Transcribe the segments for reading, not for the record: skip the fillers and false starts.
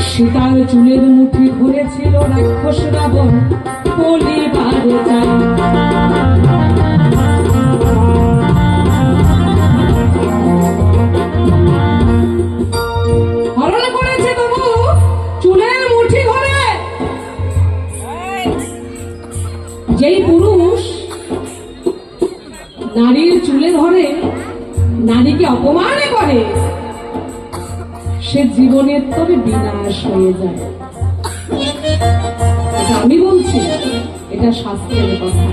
সীতার চুলের মুঠি ধরেছিল রাক্ষস রাবণ বলিবারে চাই। হরণ করেছে তবু চুলের মুঠি ধরে। যেই পুরুষ নারীর চুলে ধরে নারীকে অপমান করে সে জীবনের তবে বিনাশ হয়ে যায়। এটা আমি বলছি, এটা শাস্ত্রের কথা।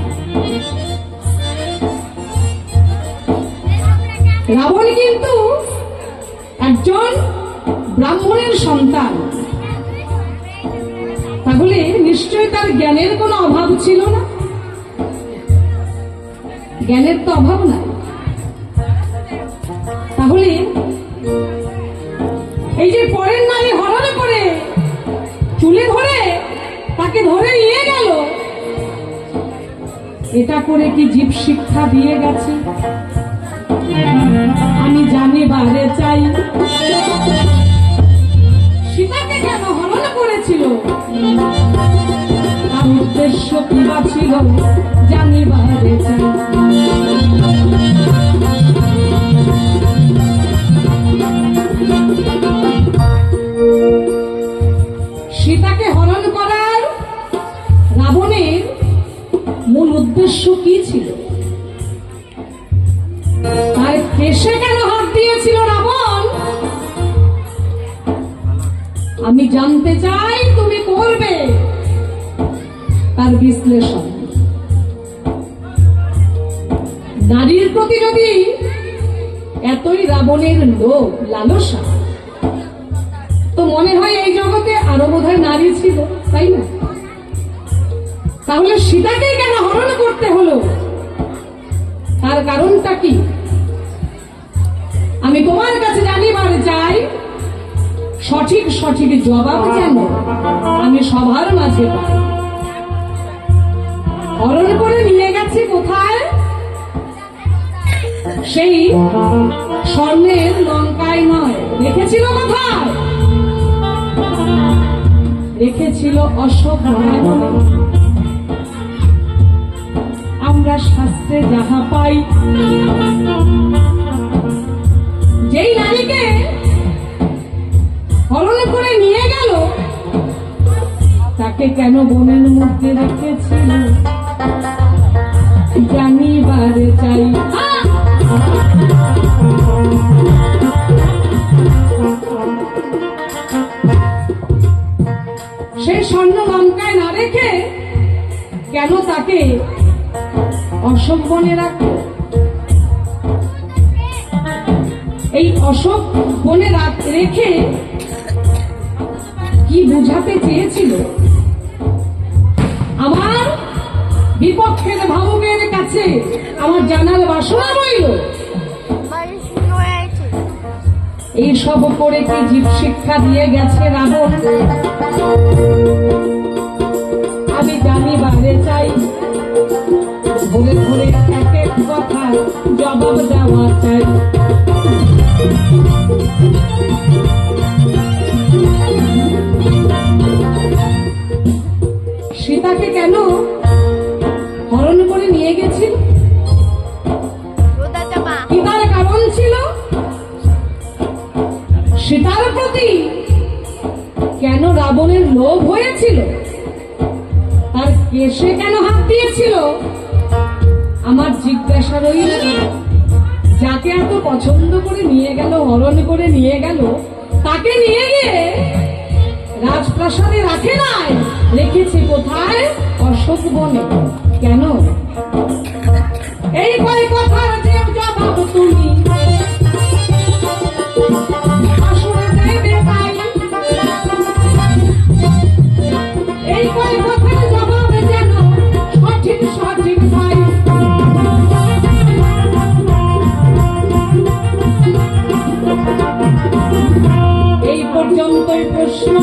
রাবণ কিন্তু একজন ব্রাহ্মণের সন্তান, তাহলে নিশ্চয় তার জ্ঞানের কোনো অভাব ছিল না। জ্ঞানের তো অভাব নাই। তাহলে এই যে পরের নারী হরণ করে চুলে ধরে তাকে ধরে নিয়ে গেল, এটা করে কি জীব শিক্ষা দিয়ে গেছে? আমি জানিবারে চাই সীতাকে কেন হরণ করেছিল, তার উদ্দেশ্য কি বা ছিল, জানিবারে চাই। সীতাকে হরণ করার রাবণের মূল উদ্দেশ্য কি ছিল? তার কেশে কেন হাত দিয়েছিল রাবণ? আমি জানতে চাই, তুমি করবে তার বিশ্লেষণ। নারীর প্রতি যদি এতই রাবণের লোভ লালসা, তো মনে হয় এই জগতে আরো বোধহয় নারী ছিল, তাই না? তাহলে সীতাকেই কেন হরণ করতে হলো? তার কারণটা কি? আমি তোমার কাছে জানিবার চাই, সঠিক সঠিক জবাব যেন আমি সবার মাঝে পাই। হরণ করে নিয়ে গেছে কোথায়? সেই স্বর্ণের লঙ্কায় নয়, রেখেছিল কোথায়? রেখেছিল অশোক বনে। আমরা শাস্ত্রে যাহা পাই, যেই নারীকে হরণ করে নিয়ে গেল তাকে কেন বনের মধ্যে রেখেছিল, জানিবারে চাই। সেই স্বর্ণ লঙ্কায় না রেখে কেন তাকে অশোক বনে রাখলো? এই অশোক বনে রেখে কি বুঝাতে চেয়েছিল? আমার বিপক্ষের ভাবুকের কাছে আমার জানার বাসনা রইল। এই সব করে কি জীব শিক্ষা দিয়ে গেছে রাবণ? আমি জানিবারে চাই, ধরে ধরে এক এক কথা জবাব দেওয়া চাই। সীতাকে কেন হরণ করে নিয়ে গেছিল? কি তার কারণ ছিল? সীতার প্রতি কেন রাবণের লোভ হয়েছিল? তার কেশে কেন হাত দিয়েছিল? আমার জিজ্ঞাসা রইল, যাকে এত পছন্দ করে নিয়ে গেল, হরণ করে নিয়ে গেল, তাকে নিয়ে গিয়ে রাজপ্রাসাদে রাখে নাই, রেখেছে কোথায়? অশোক বনে। কেন? এই কয় কথার যে জবাব তুমি আসলে দেবে তাই। এই কয় কথার জবাব যেন সঠিক সঠিক পাই। এই পর্যন্তই প্রশ্ন